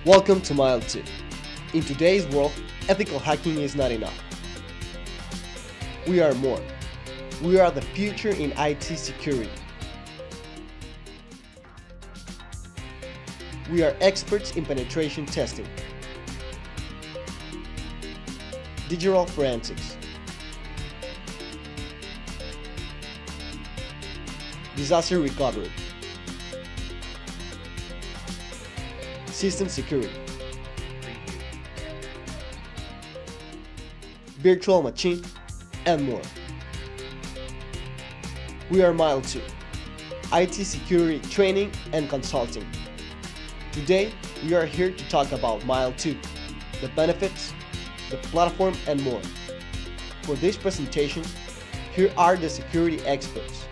Welcome to Mile2. In today's world, ethical hacking is not enough. We are more. We are the future in IT security. We are experts in penetration testing, digital forensics, disaster recovery, system security, virtual machine, and more. We are Mile2, IT security training and consulting. Today, we are here to talk about Mile2, the benefits, the platform, and more. For this presentation, here are the security experts.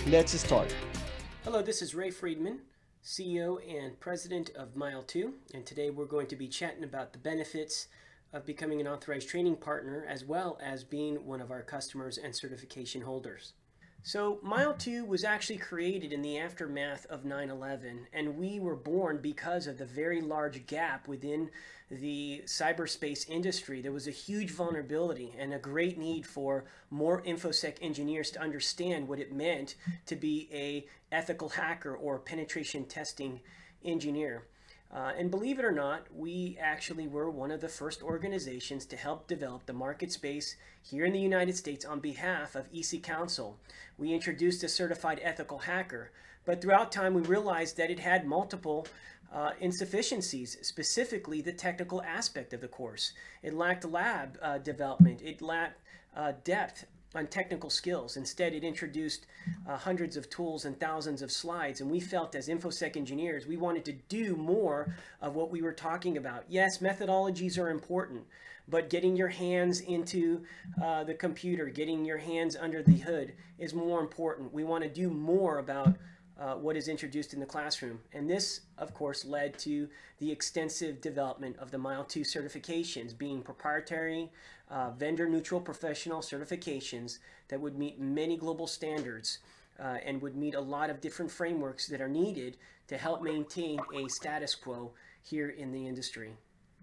Let's start. Hello, this is Ray Friedman, CEO and President of Mile2, and today we're going to be chatting about the benefits of becoming an authorized training partner as well as being one of our customers and certification holders. So Mile2 was actually created in the aftermath of 9/11, and we were born because of the very large gap within the cyberspace industry. There was a huge vulnerability and a great need for more InfoSec engineers to understand what it meant to be an ethical hacker or penetration testing engineer. And believe it or not, we actually were one of the first organizations to help develop the market space here in the United States on behalf of EC Council. We introduced a certified ethical hacker, but throughout time we realized that it had multiple insufficiencies, specifically the technical aspect of the course. It lacked lab development, it lacked depth on technical skills. Instead, it introduced hundreds of tools and thousands of slides, and we felt as InfoSec engineers we wanted to do more of what we were talking about. Yes, methodologies are important, but getting your hands into the computer, getting your hands under the hood is more important. We want to do more about what is introduced in the classroom. And this, of course, led to the extensive development of the Mile2 certifications, being proprietary, vendor-neutral professional certifications that would meet many global standards and would meet a lot of different frameworks that are needed to help maintain a status quo here in the industry.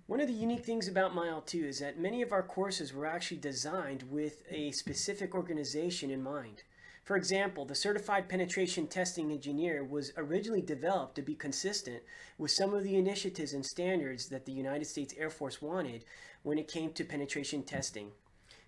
One of the unique things about Mile2 is that many of our courses were actually designed with a specific organization in mind. For example, the Certified Penetration Testing Engineer was originally developed to be consistent with some of the initiatives and standards that the United States Air Force wanted when it came to penetration testing.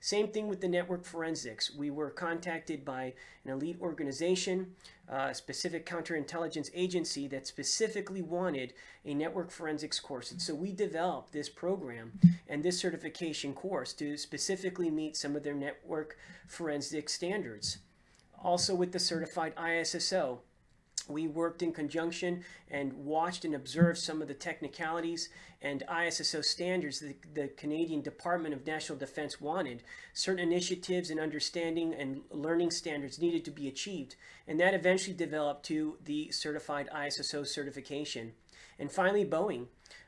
Same thing with the network forensics. We were contacted by an elite organization, a specific counterintelligence agency that specifically wanted a network forensics course. And so we developed this program and this certification course to specifically meet some of their network forensic standards. Also with the certified ISSO, we worked in conjunction and watched and observed some of the technicalities and ISSO standards that the Canadian Department of National Defense wanted. Certain initiatives and understanding and learning standards needed to be achieved, and that eventually developed to the certified ISSO certification. And finally, Boeing.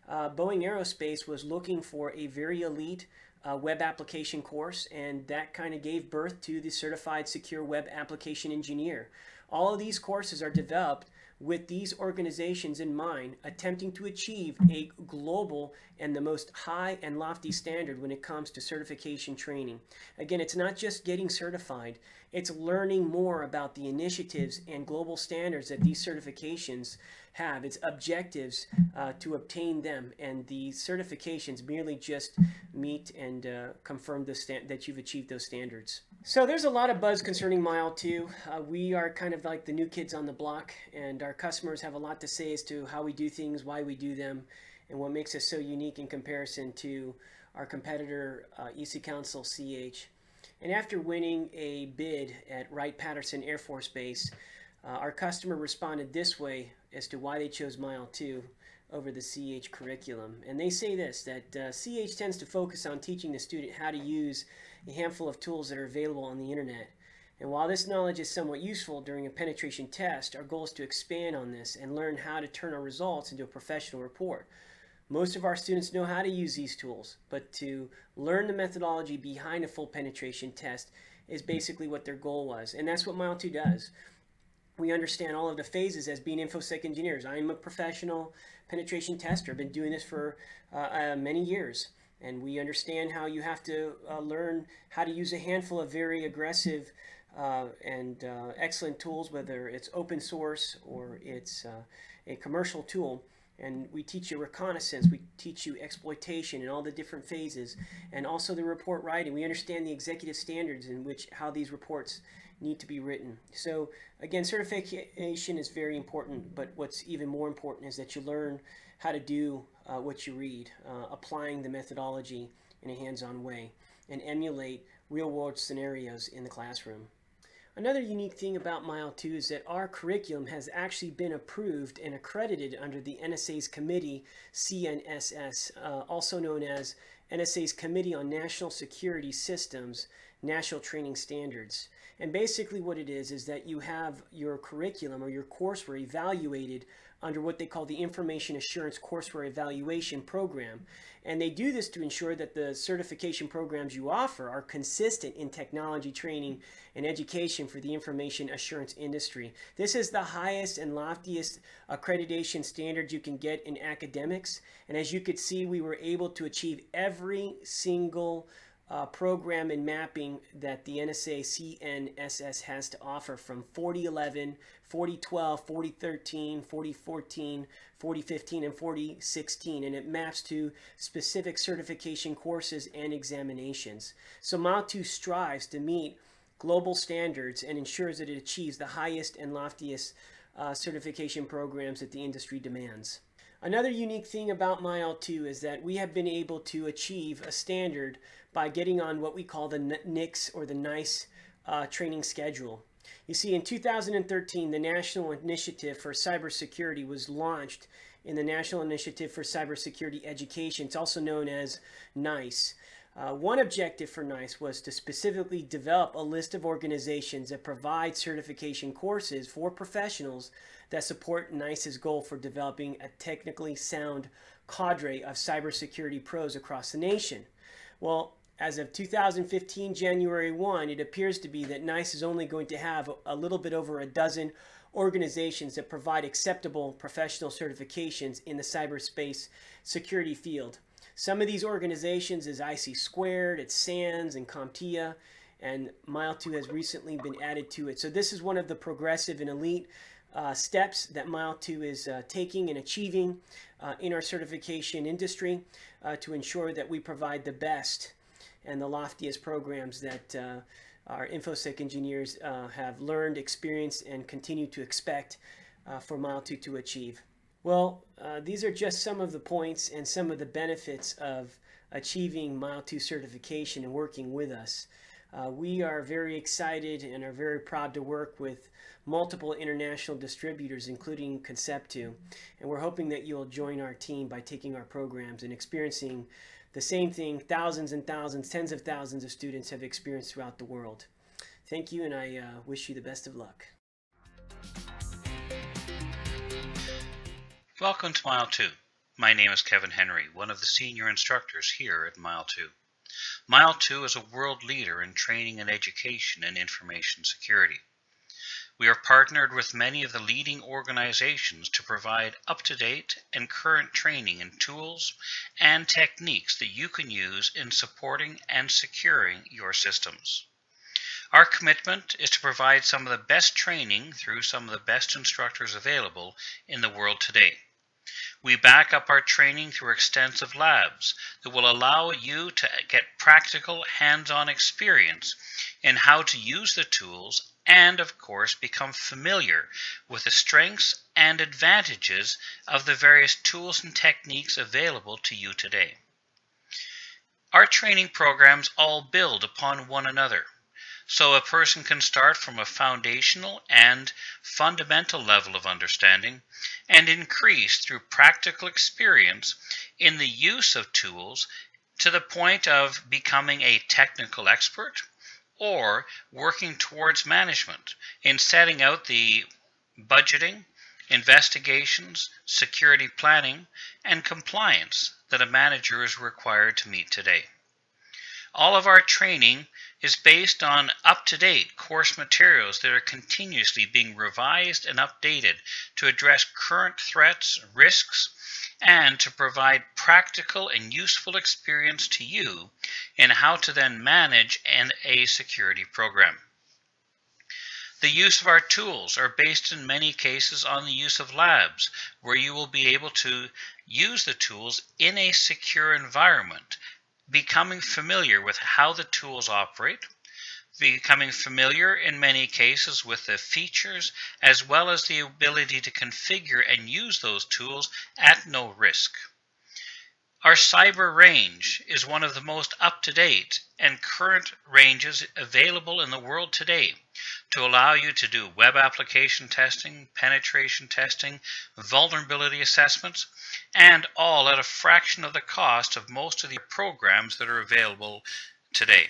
Boeing Aerospace was looking for a very elite web application course, and that kind of gave birth to the Certified Secure Web Application Engineer. All of these courses are developed with these organizations in mind, attempting to achieve a global and the most high and lofty standard when it comes to certification training. Again, it's not just getting certified, it's learning more about the initiatives and global standards that these certifications have. It's objectives to obtain them, and the certifications merely just meet and confirm that you've achieved those standards. So there's a lot of buzz concerning Mile2. We are kind of like the new kids on the block, and our customers have a lot to say as to how we do things, why we do them, and what makes us so unique in comparison to our competitor, EC Council CH. And after winning a bid at Wright-Patterson Air Force Base, our customer responded this way as to why they chose Mile2 over the CH curriculum. And they say this, that CH tends to focus on teaching the student how to use a handful of tools that are available on the internet. And while this knowledge is somewhat useful during a penetration test, our goal is to expand on this and learn how to turn our results into a professional report. Most of our students know how to use these tools, but to learn the methodology behind a full penetration test is basically what their goal was. And that's what Mile2 does. We understand all of the phases as being InfoSec engineers. I'm a professional penetration tester. I've been doing this for many years. And we understand how you have to learn how to use a handful of very aggressive and excellent tools, whether it's open source or it's a commercial tool. And we teach you reconnaissance, we teach you exploitation and all the different phases, and also the report writing. We understand the executive standards in which how these reports need to be written. So again, certification is very important, but what's even more important is that you learn how to do what you read, applying the methodology in a hands-on way, and emulate real-world scenarios in the classroom. Another unique thing about Mile2 is that our curriculum has actually been approved and accredited under the NSA's committee, CNSS, also known as NSA's Committee on National Security Systems, National Training Standards. And basically what it is that you have your curriculum or your courseware evaluated under what they call the Information Assurance Courseware Evaluation Program. And they do this to ensure that the certification programs you offer are consistent in technology training and education for the information assurance industry. This is the highest and loftiest accreditation standard you can get in academics. And as you could see, we were able to achieve every single program and mapping that the NSA CNSS has to offer, from 4011, 4012, 4013, 4014, 4015, and 4016, and it maps to specific certification courses and examinations. So Mile2 strives to meet global standards and ensures that it achieves the highest and loftiest certification programs that the industry demands. Another unique thing about Mile2 is that we have been able to achieve a standard by getting on what we call the NICS or the NICE training schedule. You see, in 2013, the National Initiative for Cybersecurity was launched in the National Initiative for Cybersecurity Education. It's also known as NICE. One objective for NICE was to specifically develop a list of organizations that provide certification courses for professionals that support NICE's goal for developing a technically sound cadre of cybersecurity pros across the nation. Well, as of 2015, January 1, it appears to be that NICE is only going to have a little bit over a dozen organizations that provide acceptable professional certifications in the cyberspace security field. Some of these organizations is IC Squared, it's SANS, and CompTIA, and Mile2 has recently been added to it. So this is one of the progressive and elite steps that Mile2 is taking and achieving in our certification industry to ensure that we provide the best and the loftiest programs that our InfoSec engineers have learned, experienced, and continue to expect for Mile2 to achieve. Well, these are just some of the points and some of the benefits of achieving Mile2 certification and working with us. We are very excited and are very proud to work with multiple international distributors, including Concept2, and we're hoping that you'll join our team by taking our programs and experiencing the same thing thousands and thousands, tens of thousands of students have experienced throughout the world. Thank you, and I wish you the best of luck. Welcome to Mile2. My name is Kevin Henry, one of the senior instructors here at Mile2. Mile2 is a world leader in training and education in information security. We are partnered with many of the leading organizations to provide up-to-date and current training in tools and techniques that you can use in supporting and securing your systems. Our commitment is to provide some of the best training through some of the best instructors available in the world today. We back up our training through extensive labs that will allow you to get practical, hands-on experience in how to use the tools and, of course, become familiar with the strengths and advantages of the various tools and techniques available to you today. Our training programs all build upon one another, so a person can start from a foundational and fundamental level of understanding and increase through practical experience in the use of tools to the point of becoming a technical expert or working towards management in setting out the budgeting, investigations, security planning, and compliance that a manager is required to meet today. All of our training is based on up-to-date course materials that are continuously being revised and updated to address current threats, risks, and to provide practical and useful experience to you in how to then manage a security program. The use of our tools are based in many cases on the use of labs, where you will be able to use the tools in a secure environment, becoming familiar with how the tools operate, becoming familiar in many cases with the features, as well as the ability to configure and use those tools at no risk. Our cyber range is one of the most up-to-date and current ranges available in the world today to allow you to do web application testing, penetration testing, vulnerability assessments, and all at a fraction of the cost of most of the programs that are available today.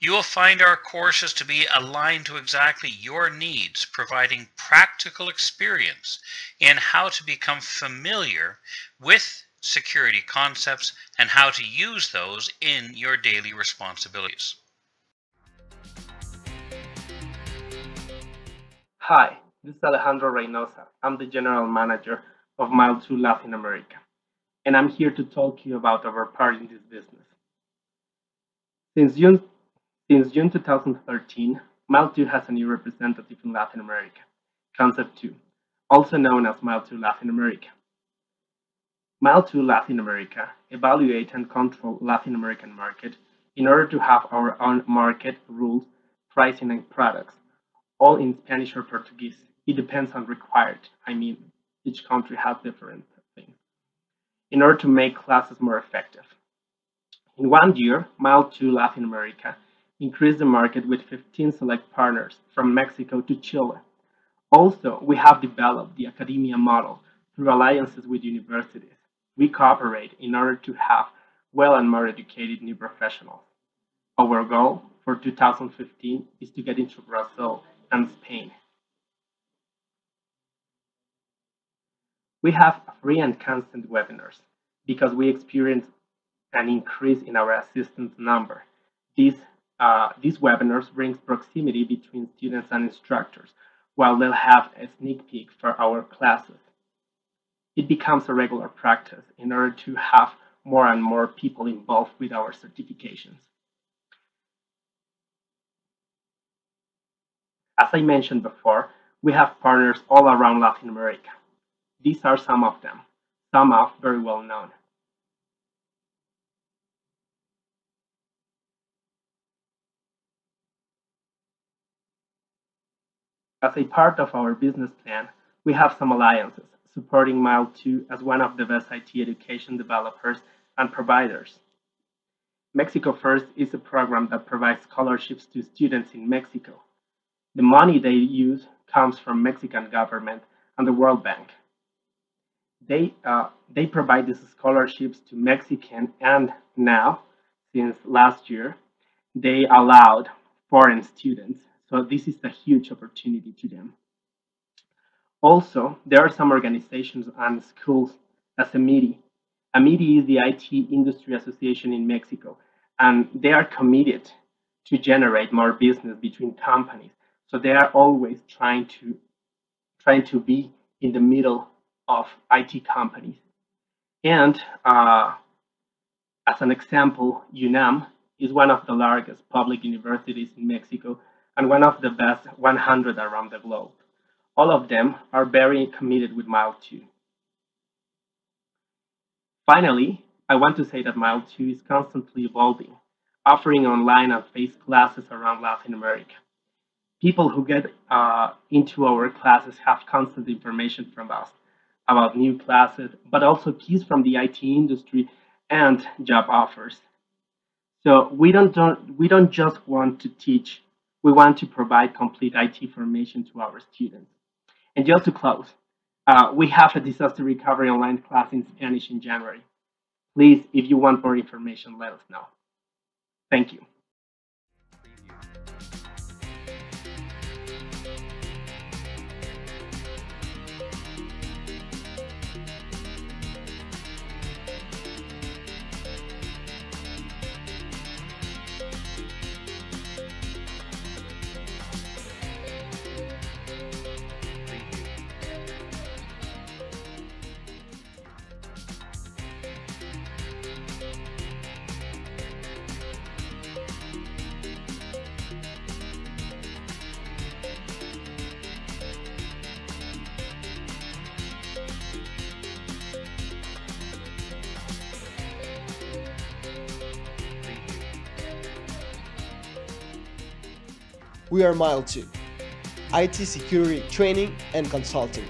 You will find our courses to be aligned to exactly your needs, providing practical experience in how to become familiar with security concepts and how to use those in your daily responsibilities. Hi, this is Alejandro Reynosa. I'm the General Manager of Mile2 Latin America, and I'm here to talk to you about our part in this business. Since June 2013, Mile2 has a new representative in Latin America, Concept 2, also known as Mile2 Latin America. Mile2 Latin America evaluates and controls Latin American market in order to have our own market rules, pricing, and products, all in Spanish or Portuguese. It depends on required. Each country has different things. In order to make classes more effective. In 1 year, Mile2 Latin America increased the market with 15 select partners from Mexico to Chile. Also, we have developed the academia model through alliances with universities. We cooperate in order to have well and more educated new professionals. Our goal for 2015 is to get into Brazil and Spain. We have free and constant webinars because we experience an increase in our assistance number. These webinars brings proximity between students and instructors, while they'll have a sneak peek for our classes. It becomes a regular practice in order to have more and more people involved with our certifications. As I mentioned before, we have partners all around Latin America. These are some of them, some are very well known. As a part of our business plan, we have some alliances, supporting Mile2 as one of the best IT education developers and providers. Mexico First is a program that provides scholarships to students in Mexico. The money they use comes from Mexican government and the World Bank. They provide these scholarships to Mexican, and now, since last year, they allowed foreign students. So this is a huge opportunity to them. Also, there are some organizations and schools as AMIDI. AMIDI is the IT Industry Association in Mexico, and they are committed to generate more business between companies. So they are always trying to be in the middle of IT companies. And as an example, UNAM is one of the largest public universities in Mexico and one of the best 100 around the globe. All of them are very committed with Mile2. Finally, I want to say that Mile2 is constantly evolving, offering online and face classes around Latin America. People who get into our classes have constant information from us about new classes, but also keys from the IT industry and job offers. So we don't just want to teach, we want to provide complete IT information to our students. And just to close, we have a disaster recovery online class in Spanish in January. Please, if you want more information, let us know. Thank you. We are Mile2, IT security training and consulting.